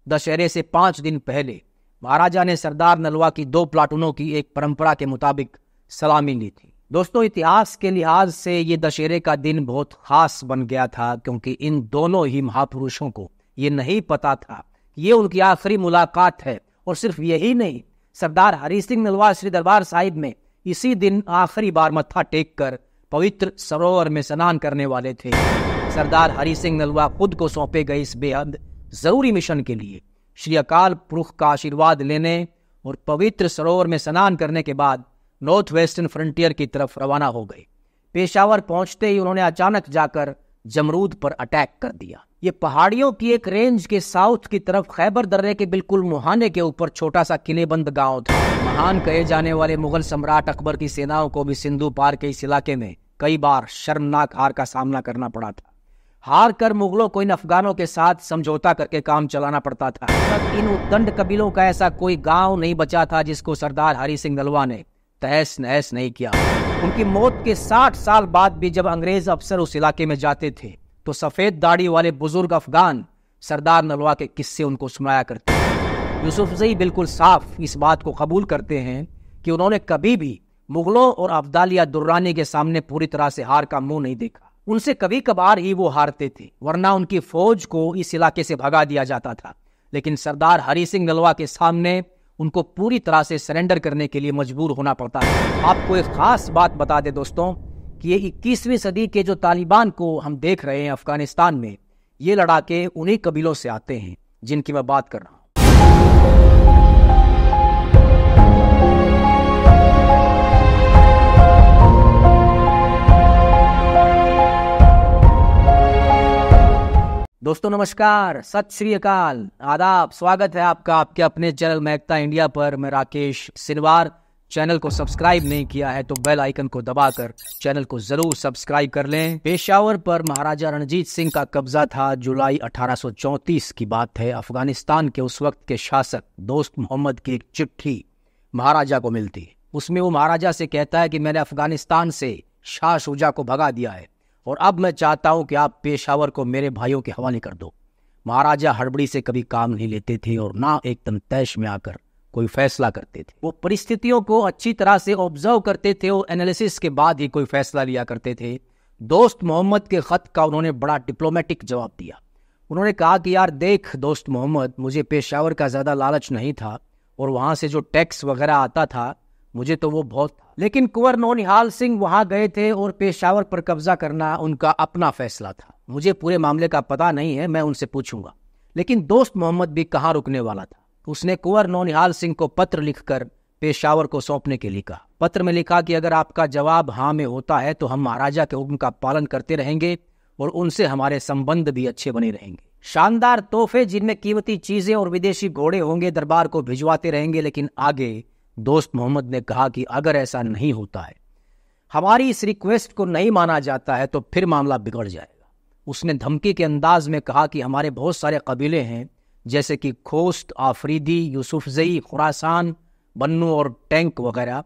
दशहरे से 5 दिन पहले महाराजा ने सरदार नलवा की 2 प्लाटूनों की एक परंपरा के मुताबिक सलामी ली थी। दोस्तों, इतिहास के लिहाज से ये दशहरे का दिन बहुत खास बन गया था, क्योंकि इन दोनों ही महापुरुषों को ये नहीं पता था कि ये उनकी आखिरी मुलाकात है। और सिर्फ यही नहीं, सरदार हरि सिंह नलवा श्री दरबार साहिब में इसी दिन आखिरी बार मत्था टेक कर पवित्र सरोवर में स्नान करने वाले थे। सरदार हरि सिंह नलवा खुद को सौंपे गए इस बेहद जरूरी मिशन के लिए श्री अकाल पुरख का आशीर्वाद लेने और पवित्र सरोवर में स्नान करने के बाद नॉर्थ वेस्टर्न फ्रंटियर की तरफ रवाना हो गए। पेशावर पहुंचते ही उन्होंने अचानक जाकर जमरूद पर अटैक कर दिया। ये पहाड़ियों की एक रेंज के साउथ की तरफ खैबर दर्रे के बिल्कुल मुहाने के ऊपर छोटा सा किलेबंद गांव था। महान कहे जाने वाले मुगल सम्राट अकबर की सेनाओं को भी सिंधु पार के इस इलाके में कई बार शर्मनाक हार का सामना करना पड़ा था। हार कर मुगलों को इन अफगानों के साथ समझौता करके काम चलाना पड़ता था। तब इन उद्दंड कबीलों का ऐसा कोई गांव नहीं बचा था जिसको सरदार हरि सिंह नलवा ने तहस नहस नहीं किया। उनकी मौत के 60 साल बाद भी जब अंग्रेज अफसर उस इलाके में जाते थे तो सफेद दाढ़ी वाले बुजुर्ग अफगान सरदार नलवा के किस्से उनको सुनाया करते थे। यूसुफजई बिल्कुल साफ इस बात को कबूल करते हैं कि उन्होंने कभी भी मुगलों और अब्दालिया दुर्रानी के सामने पूरी तरह से हार का मुंह नहीं देखा। उनसे कभी कभार ही वो हारते थे, वरना उनकी फौज को इस इलाके से भगा दिया जाता था। लेकिन सरदार हरि सिंह नलवा के सामने उनको पूरी तरह से सरेंडर करने के लिए मजबूर होना पड़ता है। आपको एक खास बात बता दें दोस्तों कि ये 21वीं सदी के जो तालिबान को हम देख रहे हैं अफगानिस्तान में, ये लड़ाके उन्हीं कबीलों से आते हैं जिनकी मैं बात कर रहा हूं। दोस्तों नमस्कार, सत श्री अकाल, आदाब, स्वागत है आपका आपके अपने चैनल महकता इंडिया पर। मैं राकेश सिनवार। चैनल को सब्सक्राइब नहीं किया है तो बेल आइकन को दबाकर चैनल को जरूर सब्सक्राइब कर लें। पेशावर पर महाराजा रणजीत सिंह का कब्जा था। जुलाई 1834 की बात है। अफगानिस्तान के उस वक्त के शासक दोस्त मोहम्मद की एक चिट्ठी महाराजा को मिलती है। उसमें वो महाराजा से कहता है कि मैंने अफगानिस्तान से शाह शुजा को भगा दिया है और अब मैं चाहता हूं कि आप पेशावर को मेरे भाइयों के हवाले कर दो। महाराजा हड़बड़ी से कभी काम नहीं लेते थे और ना एकदम तैश में आकर कोई फैसला करते थे। वो परिस्थितियों को अच्छी तरह से ऑब्जर्व करते थे और एनालिसिस के बाद ही कोई फैसला लिया करते थे। दोस्त मोहम्मद के खत का उन्होंने बड़ा डिप्लोमेटिक जवाब दिया। उन्होंने कहा कि यार देख दोस्त मोहम्मद, मुझे पेशावर का ज़्यादा लालच नहीं था और वहाँ से जो टैक्स वगैरह आता था मुझे तो वो बहुत था, लेकिन कुंवर नौनिहाल सिंह वहां गए थे और पेशावर पर कब्जा करना उनका अपना फैसला था। मुझे पूरे मामले का पता नहीं है, मैं उनसे पूछूंगा। लेकिन दोस्त मोहम्मद भी कहाँ रुकने वाला था। उसने कुंवर नौनिहाल सिंह को पत्र लिखकर पेशावर को सौंपने के लिए कहा। पत्र में लिखा कि अगर आपका जवाब हाँ में होता है तो हम महाराजा के हुक्म का पालन करते रहेंगे और उनसे हमारे संबंध भी अच्छे बने रहेंगे। शानदार तोहफे जिनमें कीमती चीजें और विदेशी घोड़े होंगे दरबार को भिजवाते रहेंगे। लेकिन आगे दोस्त मोहम्मद ने कहा कि अगर ऐसा नहीं होता है, हमारी इस रिक्वेस्ट को नहीं माना जाता है, तो फिर मामला बिगड़ जाएगा। उसने धमकी के अंदाज में कहा कि हमारे बहुत सारे कबीले हैं, जैसे कि खोस्त, आफरीदी, यूसुफजई, खुरासान, बन्नू और टैंक वगैरह।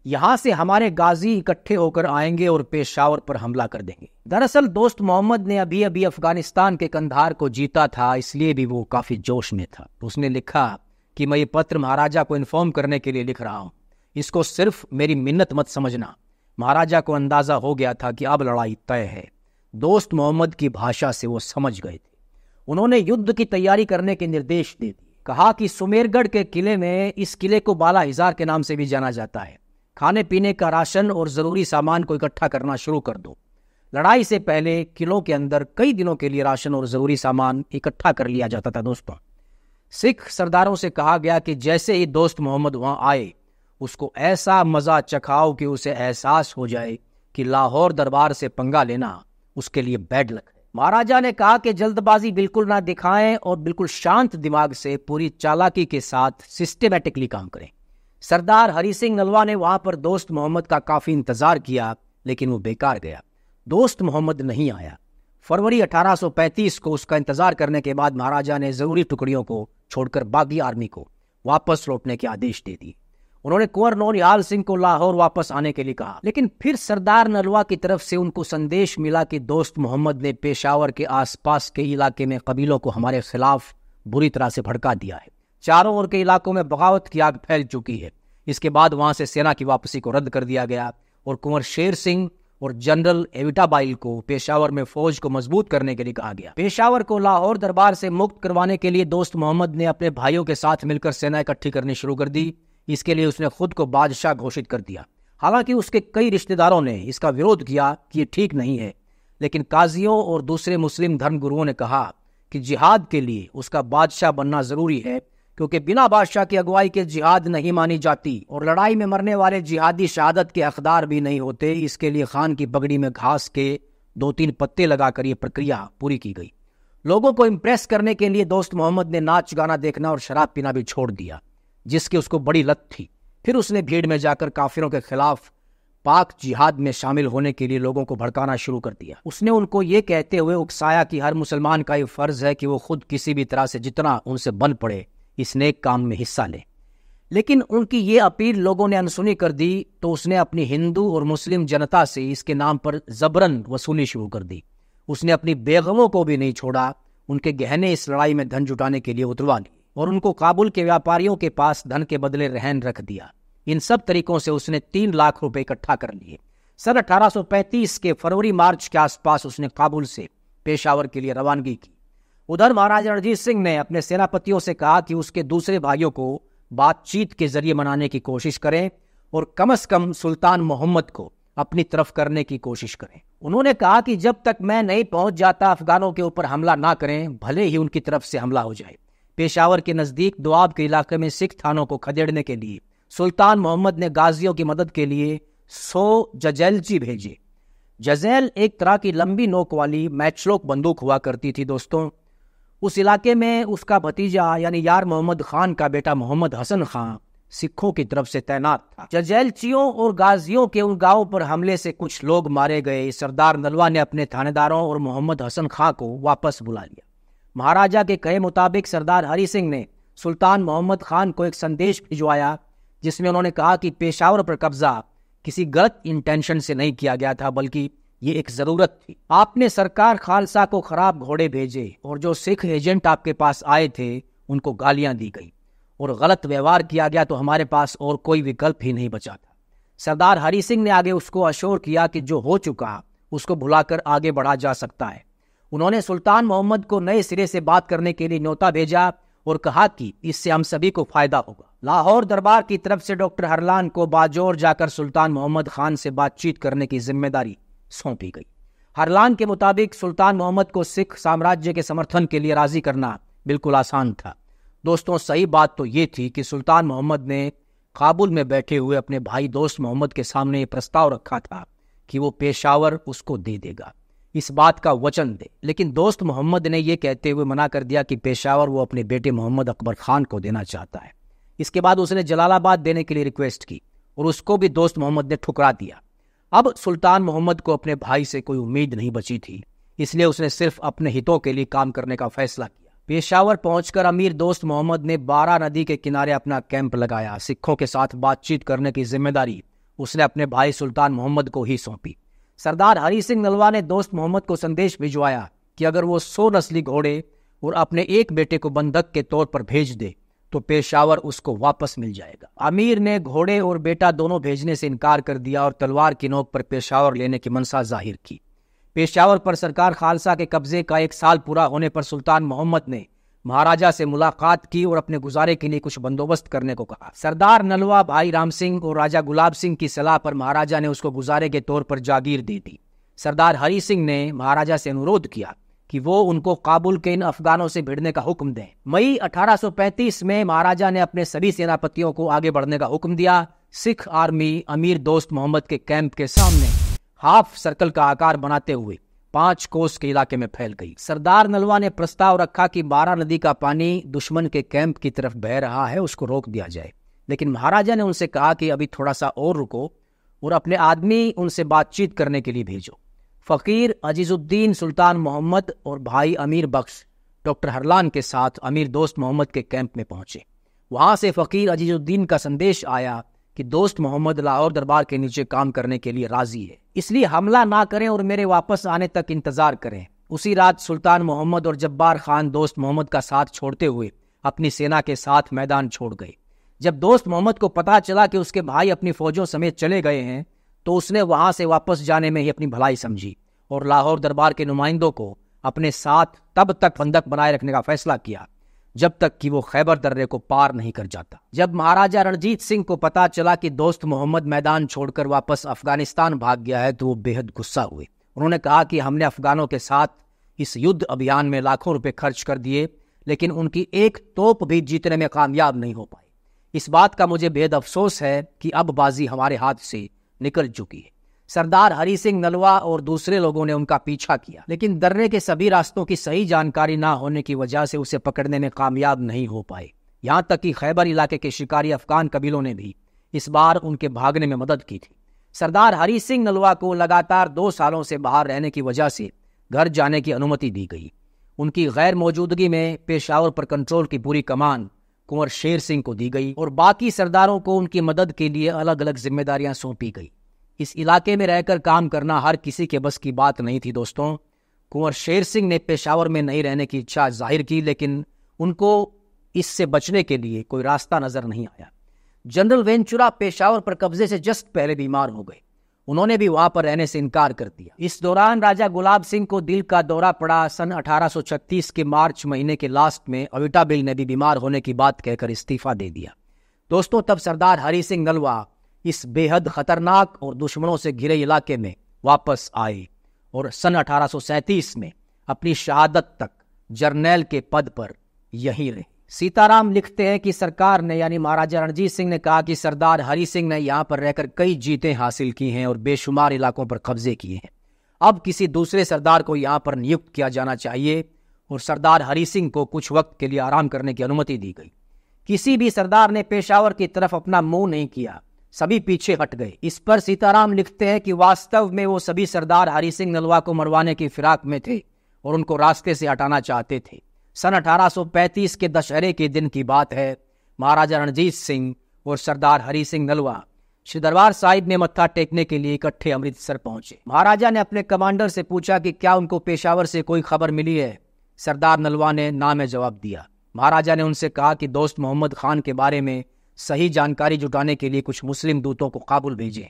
यहां से हमारे गाजी इकट्ठे होकर आएंगे और पेशावर पर हमला कर देंगे। दरअसल दोस्त मोहम्मद ने अभी अभी अफगानिस्तान के कंधार को जीता था, इसलिए भी वो काफी जोश में था। उसने लिखा कि मैं ये पत्र महाराजा को इन्फॉर्म करने के लिए लिख रहा हूं, इसको सिर्फ मेरी मिन्नत मत समझना। महाराजा को अंदाजा हो गया था कि अब लड़ाई तय है। दोस्त मोहम्मद की भाषा से वो समझ गए थे। उन्होंने युद्ध की तैयारी करने के निर्देश दे दिए। कहा कि सुमेरगढ़ के किले में, इस किले को बाला हिजार के नाम से भी जाना जाता है, खाने पीने का राशन और जरूरी सामान को इकट्ठा करना शुरू कर दो। लड़ाई से पहले किलों के अंदर कई दिनों के लिए राशन और जरूरी सामान इकट्ठा कर लिया जाता था। दोस्तों, सिख सरदारों से कहा गया कि जैसे ही दोस्त मोहम्मद वहां आए, उसको ऐसा मजा चखाओ कि उसे एहसास हो जाए कि लाहौर दरबार से पंगा लेना उसके लिए बैड लक है। महाराजा ने कहा कि जल्दबाजी बिल्कुल ना दिखाएं और बिल्कुल शांत दिमाग से पूरी चालाकी के साथ सिस्टेमेटिकली काम करें। सरदार हरि सिंह नलवा ने वहां पर दोस्त मोहम्मद का काफी इंतजार किया, लेकिन वो बेकार गया। दोस्त मोहम्मद नहीं आया। फरवरी 1835 को उसका इंतजार करने के बाद महाराजा ने जरूरी टुकड़ियों को छोड़कर बागी आर्मी को वापस लौटने के आदेश दे दिए। उन्होंने कुंवर नौनिहाल सिंह को लाहौर वापस आने के लिए कहा, लेकिन फिर सरदार नलवा की तरफ से उनको संदेश मिला कि दोस्त मोहम्मद ने पेशावर के आसपास के इलाके में कबीलों को हमारे खिलाफ बुरी तरह से भड़का दिया है। चारों ओर के इलाकों में बगावत की आग फैल चुकी है। इसके बाद वहां से सेना की वापसी को रद्द कर दिया गया और कुंवर शेर सिंह और जनरल एविटाबाइल को पेशावर में फौज को मजबूत करने के लिए कहा गया। पेशावर को लाहौर दरबार से मुक्त करवाने के लिए दोस्त मोहम्मद ने अपने भाइयों के साथ मिलकर सेना इकट्ठी करनी शुरू कर दी। इसके लिए उसने खुद को बादशाह घोषित कर दिया। हालांकि उसके कई रिश्तेदारों ने इसका विरोध किया कि ये ठीक नहीं है, लेकिन काजियों और दूसरे मुस्लिम धर्मगुरुओं ने कहा कि जिहाद के लिए उसका बादशाह बनना जरूरी है, क्योंकि बिना बादशाह की अगुवाई के जिहाद नहीं मानी जाती और लड़ाई में मरने वाले जिहादी शहादत के हकदार भी नहीं होते। इसके लिए खान की पगड़ी में घास के 2-3 पत्ते लगाकर ये प्रक्रिया पूरी की गई। लोगों को इम्प्रेस करने के लिए दोस्त मोहम्मद ने नाच गाना देखना और शराब पीना भी छोड़ दिया, जिसकी उसको बड़ी लत थी। फिर उसने भीड़ में जाकर काफिरों के खिलाफ पाक जिहाद में शामिल होने के लिए लोगों को भड़काना शुरू कर दिया। उसने उनको ये कहते हुए उकसाया कि हर मुसलमान का ये फर्ज है कि वो खुद किसी भी तरह से जितना उनसे बन पड़े इस नेक काम में हिस्सा ले। लेकिन उनकी ये अपील लोगों ने अनसुनी कर दी, तो उसने अपनी हिंदू और मुस्लिम जनता से इसके नाम पर जबरन वसूली शुरू कर दी। उसने अपनी बेगमों को भी नहीं छोड़ा, उनके गहने इस लड़ाई में धन जुटाने के लिए उतरवा लिए और उनको काबुल के व्यापारियों के पास धन के बदले रहन रख दिया। इन सब तरीकों से उसने 3 लाख रुपए इकट्ठा कर लिए। सन 1835 के फरवरी मार्च के आसपास उसने काबुल से पेशावर के लिए रवानगी की। उधर महाराजा रणजीत सिंह ने अपने सेनापतियों से कहा कि उसके दूसरे भाइयों को बातचीत के जरिए मनाने की कोशिश करें और कम से कम सुल्तान मोहम्मद को अपनी तरफ करने की कोशिश करें। उन्होंने कहा कि जब तक मैं नहीं पहुंच जाता अफगानों के ऊपर हमला ना करें, भले ही उनकी तरफ से हमला हो जाए। पेशावर के नजदीक दोआब के इलाके में सिख थानों को खदेड़ने के लिए सुल्तान मोहम्मद ने गाजियों की मदद के लिए 100 जजैलची भेजे। जजैल एक तरह की लंबी नोक वाली मैचलोक बंदूक हुआ करती थी। दोस्तों, उस इलाके में उसका भतीजा यानी यार मोहम्मद खान का बेटा मोहम्मद हसन खान सिखों की तरफ से तैनात था। जजैलचियों और गाजियों के उन गांवों पर हमले से कुछ लोग मारे गए। सरदार नलवा ने अपने थानेदारों और मोहम्मद हसन खां को वापस बुला लिया। महाराजा के कहे मुताबिक सरदार हरि सिंह ने सुल्तान मोहम्मद खान को एक संदेश भिजवाया, जिसमें उन्होंने कहा कि पेशावर पर कब्जा किसी गलत इंटेंशन से नहीं किया गया था, बल्कि ये एक जरूरत थी। आपने सरकार खालसा को खराब घोड़े भेजे और जो सिख एजेंट आपके पास आए थे उनको गालियां दी गई और गलत व्यवहार किया गया, तो हमारे पास और कोई विकल्प ही नहीं बचा था। सरदार हरि सिंह ने आगे उसको अश्योर किया कि जो हो चुका उसको भुलाकर आगे बढ़ा जा सकता है। उन्होंने सुल्तान मोहम्मद को नए सिरे से बात करने के लिए न्योता भेजा और कहा कि इससे हम सभी को फायदा होगा। लाहौर दरबार की तरफ से डॉक्टर हरलान को बाजोर जाकर सुल्तान मोहम्मद खान से बातचीत करने की जिम्मेदारी सौंपी गई। हरलान के मुताबिक सुल्तान मोहम्मद को सिख साम्राज्य के समर्थन के लिए राजी करना बिल्कुल आसान था। दोस्तों, सही बात तो ये थी कि सुल्तान मोहम्मद ने काबुल में बैठे हुए अपने भाई दोस्त मोहम्मद के सामने ये प्रस्ताव रखा था कि वो पेशावर उसको दे देगा, इस बात का वचन दे। लेकिन दोस्त मोहम्मद ने यह कहते हुए मना कर दिया कि पेशावर वो अपने बेटे मोहम्मद अकबर खान को देना चाहता है। इसके बाद उसने जलालाबाद देने के लिए रिक्वेस्ट की और उसको भी दोस्त मोहम्मद ने ठुकरा दिया। अब सुल्तान मोहम्मद को अपने भाई से कोई उम्मीद नहीं बची थी, इसलिए उसने सिर्फ अपने हितों के लिए काम करने का फैसला किया। पेशावर पहुंचकर अमीर दोस्त मोहम्मद ने 12 नदी के किनारे अपना कैंप लगाया। सिखों के साथ बातचीत करने की जिम्मेदारी उसने अपने भाई सुल्तान मोहम्मद को ही सौंपी। सरदार हरि सिंह नलवा ने दोस्त मोहम्मद को संदेश भिजवाया कि अगर वो 100 नस्ली घोड़े और अपने एक बेटे को बंधक के तौर पर भेज दे तो पेशावर उसको वापस मिल जाएगा। अमीर ने घोड़े और बेटा दोनों भेजने से इनकार कर दिया और तलवार की नोक पर पेशावर लेने की मनसा जाहिर की। पेशावर पर सरकार खालसा के कब्जे का 1 साल पूरा होने पर सुल्तान मोहम्मद ने महाराजा से मुलाकात की और अपने गुजारे के लिए कुछ बंदोबस्त करने को कहा। सरदार नलवा, भाई राम सिंह और राजा गुलाब सिंह की सलाह पर महाराजा ने उसको गुजारे के तौर पर जागीर दे दी। सरदार हरि सिंह ने महाराजा से अनुरोध किया कि वो उनको काबुल के इन अफगानों से भिड़ने का हुक्म दें। मई 1835 में महाराजा ने अपने सभी सेनापतियों को आगे बढ़ने का हुक्म दिया। सिख आर्मी अमीर दोस्त मोहम्मद के कैंप के सामने हाफ सर्कल का आकार बनाते हुए 5 कोस के इलाके में फैल गई। सरदार नलवा ने प्रस्ताव रखा कि 12 नदी का पानी दुश्मन के कैंप की तरफ बह रहा है, उसको रोक दिया जाए। लेकिन महाराजा ने उनसे कहा कि अभी थोड़ा सा और रुको और अपने आदमी उनसे बातचीत करने के लिए भेजो। फकीर अजीजुद्दीन सुल्तान मोहम्मद और भाई अमीर बख्श डॉक्टर हरलान के साथ अमीर दोस्त मोहम्मद के कैंप में पहुंचे। वहां से फकीर अजीजुद्दीन का संदेश आया कि दोस्त मोहम्मद लाहौर दरबार के नीचे काम करने के लिए राजी है, इसलिए हमला ना करें और मेरे वापस आने तक इंतजार करें। उसी रात सुल्तान मोहम्मद और जब्बार खान दोस्त मोहम्मद का साथ छोड़ते हुए अपनी सेना के साथ मैदान छोड़ गए। जब दोस्त मोहम्मद को पता चला कि उसके भाई अपनी फौजों समेत चले गए हैं तो उसने वहां से वापस जाने में ही अपनी भलाई समझी और लाहौर दरबार के नुमाइंदों को अपने साथ तब तक फंदक बनाए रखने का फैसला किया जब तक कि वो खैबर दर्रे को पार नहीं कर जाता। जब महाराजा रणजीत सिंह को पता चला कि दोस्त मोहम्मद मैदान छोड़कर वापस अफगानिस्तान भाग गया है तो वो बेहद गुस्सा हुए। उन्होंने कहा कि हमने अफगानों के साथ इस युद्ध अभियान में लाखों रुपए खर्च कर दिए लेकिन उनकी एक तोप भी जीतने में कामयाब नहीं हो पाई। इस बात का मुझे बेहद अफसोस है कि अब बाजी हमारे हाथ से निकल चुकी है। सरदार हरि सिंह नलवा और दूसरे लोगों ने उनका पीछा किया लेकिन दर्रे के सभी रास्तों की सही जानकारी ना होने की वजह से उसे पकड़ने में कामयाब नहीं हो पाए। यहाँ तक कि खैबर इलाके के शिकारी अफगान कबीलों ने भी इस बार उनके भागने में मदद की थी। सरदार हरि सिंह नलवा को लगातार 2 सालों से बाहर रहने की वजह से घर जाने की अनुमति दी गई। उनकी गैर मौजूदगी में पेशावर पर कंट्रोल की पूरी कमान कुंवर शेर सिंह को दी गई और बाकी सरदारों को उनकी मदद के लिए अलग अलग जिम्मेदारियां सौंपी गई। इस इलाके में रहकर काम करना हर किसी के बस की बात नहीं थी दोस्तों। कुंवर शेर सिंह ने पेशावर में नहीं रहने की इच्छा जाहिर की लेकिन उनको इससे बचने के लिए कोई रास्ता नजर नहीं आया। जनरल वेंचुरा पेशावर पर कब्जे से जस्ट पहले बीमार हो गए। उन्होंने भी वहां पर रहने से इनकार कर दिया। इस दौरान राजा गुलाब सिंह को दिल का दौरा पड़ा। सन 1836 के मार्च महीने के लास्ट में अविटाबिल ने भी बीमार होने की बात कहकर इस्तीफा दे दिया। दोस्तों, तब सरदार हरि सिंह नलवा इस बेहद खतरनाक और दुश्मनों से घिरे इलाके में वापस आए और सन 1837 में अपनी शहादत तक जर्नैल के पद पर यहीं रहे। सीताराम लिखते हैं कि सरकार ने यानी महाराजा रणजीत सिंह ने कहा कि सरदार हरि सिंह ने यहाँ पर रहकर कई जीतें हासिल की हैं और बेशुमार इलाकों पर कब्जे किए हैं। अब किसी दूसरे सरदार को यहाँ पर नियुक्त किया जाना चाहिए और सरदार हरि सिंह को कुछ वक्त के लिए आराम करने की अनुमति दी गई। किसी भी सरदार ने पेशावर की तरफ अपना मुंह नहीं किया, सभी पीछे हट गए। इस पर सीताराम लिखते हैं कि वास्तव में वो सभी सरदार हरि सिंह नलवा को मरवाने की फिराक में थे और उनको रास्ते से हटाना चाहते थे। सन 1835 के दशहरे के दिन की बात है। महाराजा रणजीत सिंह और सरदार हरि सिंह नलवा श्री दरबार साहिब में मत्था टेकने के लिए इकट्ठे अमृतसर पहुंचे। महाराजा ने अपने कमांडर से पूछा कि क्या उनको पेशावर से कोई खबर मिली है। सरदार नलवा ने ना में जवाब दिया। महाराजा ने उनसे कहा कि दोस्त मोहम्मद खान के बारे में सही जानकारी जुटाने के लिए कुछ मुस्लिम दूतों को काबुल भेजें।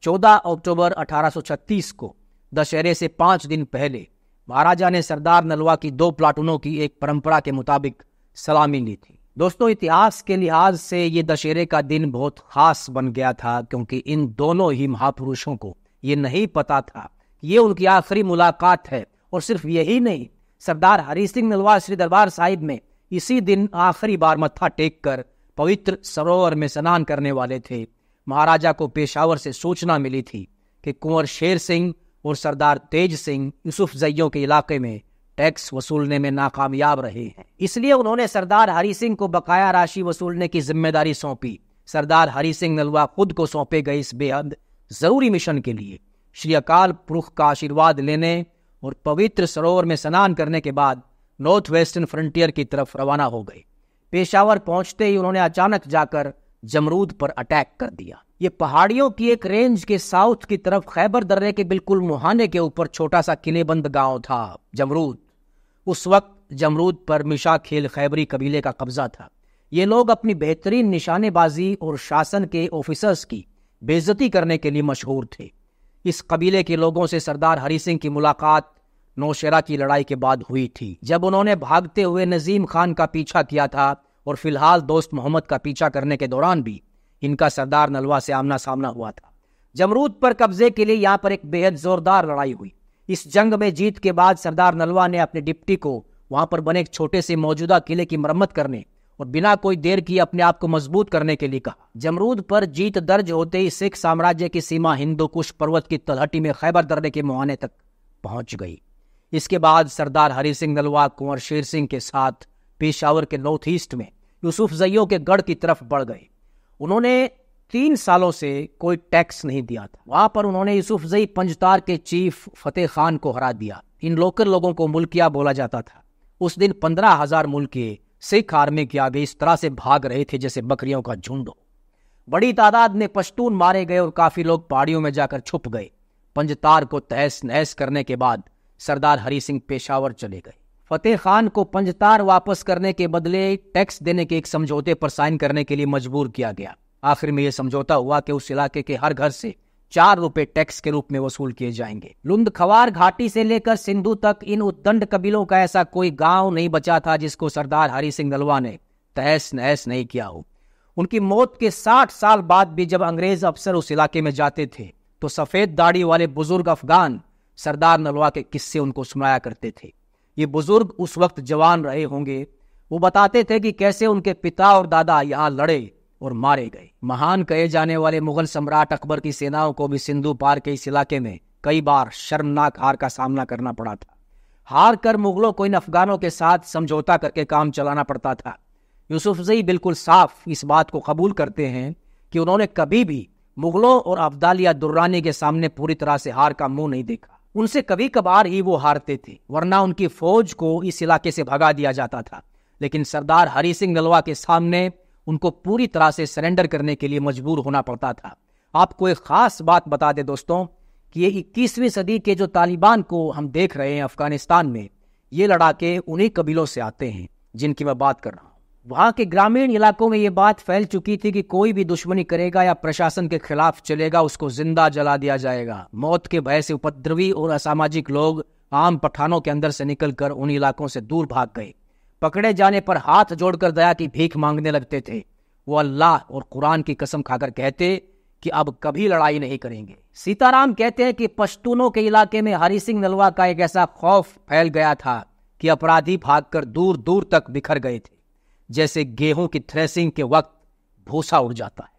14 अक्टूबर 1836 को दशहरे से 5 दिन पहले महाराजा ने सरदार नलवा की 2 प्लाटूनों की एक परंपरा के मुताबिक सलामी ली थी। दोस्तों, इतिहास के लिहाज से ये दशहरे का दिन बहुत खास बन गया था क्योंकि इन दोनों ही महापुरुषों को ये नहीं पता था कि ये उनकी आखिरी मुलाकात है। और सिर्फ यही नहीं, सरदार हरि सिंह नलवा श्री दरबार साहिब में इसी दिन आखिरी बार मत्था टेक कर पवित्र सरोवर में स्नान करने वाले थे। महाराजा को पेशावर से सूचना मिली थी कि कुंवर शेर सिंह और सरदार तेज सिंह यूसुफजइयों के इलाके में टैक्स वसूलने में नाकामयाब रहे हैं। इसलिए उन्होंने सरदार हरि सिंह को बकाया राशि वसूलने की जिम्मेदारी सौंपी। सरदार हरि सिंह नलवा खुद को सौंपे गए इस बेहद जरूरी मिशन के लिए श्री अकाल पुरख का आशीर्वाद लेने और पवित्र सरोवर में स्नान करने के बाद नॉर्थ वेस्टर्न फ्रंटियर की तरफ रवाना हो गए। पेशावर पहुंचते ही उन्होंने अचानक जाकर जमरूद पर अटैक कर दिया। ये पहाड़ियों की एक रेंज के साउथ की तरफ खैबर दर्रे के बिल्कुल मुहाने के ऊपर छोटा सा किलेबंद गांव था जमरूद। उस वक्त जमरूद पर मिशा खेल खैबरी कबीले का कब्जा था। ये लोग अपनी बेहतरीन निशानेबाजी और शासन के ऑफिसर्स की बेइज्जती करने के लिए मशहूर थे। इस कबीले के लोगों से सरदार हरि सिंह की मुलाकात नौशेरा की लड़ाई के बाद हुई थी, जब उन्होंने भागते हुए नजीम खान का पीछा किया था। और फिलहाल दोस्त मोहम्मद का पीछा करने के दौरान भी इनका सरदार नलवा से आमना सामना हुआ था। जमरूद पर कब्जे के लिए यहाँ पर एक बेहद जोरदार लड़ाई हुई। इस जंग में जीत के बाद सरदार नलवा ने अपने डिप्टी को वहां पर बने एक छोटे से मौजूदा किले की मरम्मत करने और बिना कोई देर किए अपने आप को मजबूत करने के लिए कहा। जमरूद पर जीत दर्ज होते ही सिख साम्राज्य की सीमा हिंदू कुश पर्वत की तलहटी में खैबर दर्रे के मुहाने तक पहुंच गई। इसके बाद सरदार हरि सिंह नलवा कुंवर शेर सिंह के साथ पेशावर के नॉर्थ ईस्ट में यूसुफजइयों के गढ़ की तरफ बढ़ गए। उन्होंने 3 सालों से कोई टैक्स नहीं दिया था। वहां पर उन्होंने यूसुफजई पंजतार के चीफ फतेह खान को हरा दिया। इन लोकल लोगों को मुल्किया बोला जाता था। उस दिन 15,000 मुल्किये सिख आर्मी के आगे इस तरह से भाग रहे थे जैसे बकरियों का झुंड हो। बड़ी तादाद में पश्तून मारे गए और काफी लोग पहाड़ियों में जाकर छुप गए। पंजतार को तहस नहस करने के बाद सरदार हरि सिंह पेशावर चले गए। फतेह खान को पंजतार वापस करने के बदले टैक्स देने के एक समझौते पर साइन करने के लिए मजबूर किया गया। आखिर में यह समझौता हुआ कि उस इलाके के हर घर से 4 रुपए टैक्स के रूप में वसूल किए जाएंगे। लुंदखवार घाटी से लेकर सिंधु तक इन उद्दंड कबीलों का ऐसा कोई गांव नहीं बचा था जिसको सरदार हरि सिंह नलवा ने तहस नहस नहीं किया हो। उनकी मौत के 60 साल बाद भी जब अंग्रेज अफसर उस इलाके में जाते थे तो सफेद दाढ़ी वाले बुजुर्ग अफगान सरदार नलवा के किस्से उनको सुनाया करते थे। ये बुजुर्ग उस वक्त जवान रहे होंगे। वो बताते थे कि कैसे उनके पिता और दादा यहाँ लड़े और मारे गए। महान कहे जाने वाले मुगल सम्राट अकबर की सेनाओं को भी सिंधु पार के इस इलाके में कई बार शर्मनाक हार का सामना करना पड़ा था। हार कर मुगलों को इन अफगानों के साथ समझौता करके काम चलाना पड़ता था। यूसुफजई बिल्कुल साफ इस बात को कबूल करते हैं कि उन्होंने कभी भी मुगलों और अब्दालिया दुर्रानी के सामने पूरी तरह से हार का मुंह नहीं देखा। उनसे कभी कभार ही वो हारते थे, वरना उनकी फौज को इस इलाके से भगा दिया जाता था। लेकिन सरदार हरि सिंह नलवा के सामने उनको पूरी तरह से सरेंडर करने के लिए मजबूर होना पड़ता था। आपको एक खास बात बता दें दोस्तों कि ये 21वीं सदी के जो तालिबान को हम देख रहे हैं अफगानिस्तान में, ये लड़ाके उन्हीं कबीलों से आते हैं जिनकी मैं बात कर रहा हूँ। वहाँ के ग्रामीण इलाकों में ये बात फैल चुकी थी कि कोई भी दुश्मनी करेगा या प्रशासन के खिलाफ चलेगा उसको जिंदा जला दिया जाएगा। मौत के भय से उपद्रवी और असामाजिक लोग आम पठानों के अंदर से निकलकर उन इलाकों से दूर भाग गए। पकड़े जाने पर हाथ जोड़कर दया की भीख मांगने लगते थे। वो अल्लाह और कुरान की कसम खाकर कहते कि अब कभी लड़ाई नहीं करेंगे। सीताराम कहते हैं कि पश्तूनों के इलाके में हरि सिंह नलवा का एक ऐसा खौफ फैल गया था कि अपराधी भागकर दूर दूर तक बिखर गए थे, जैसे गेहूं की थ्रेसिंग के वक्त भूसा उड़ जाता है।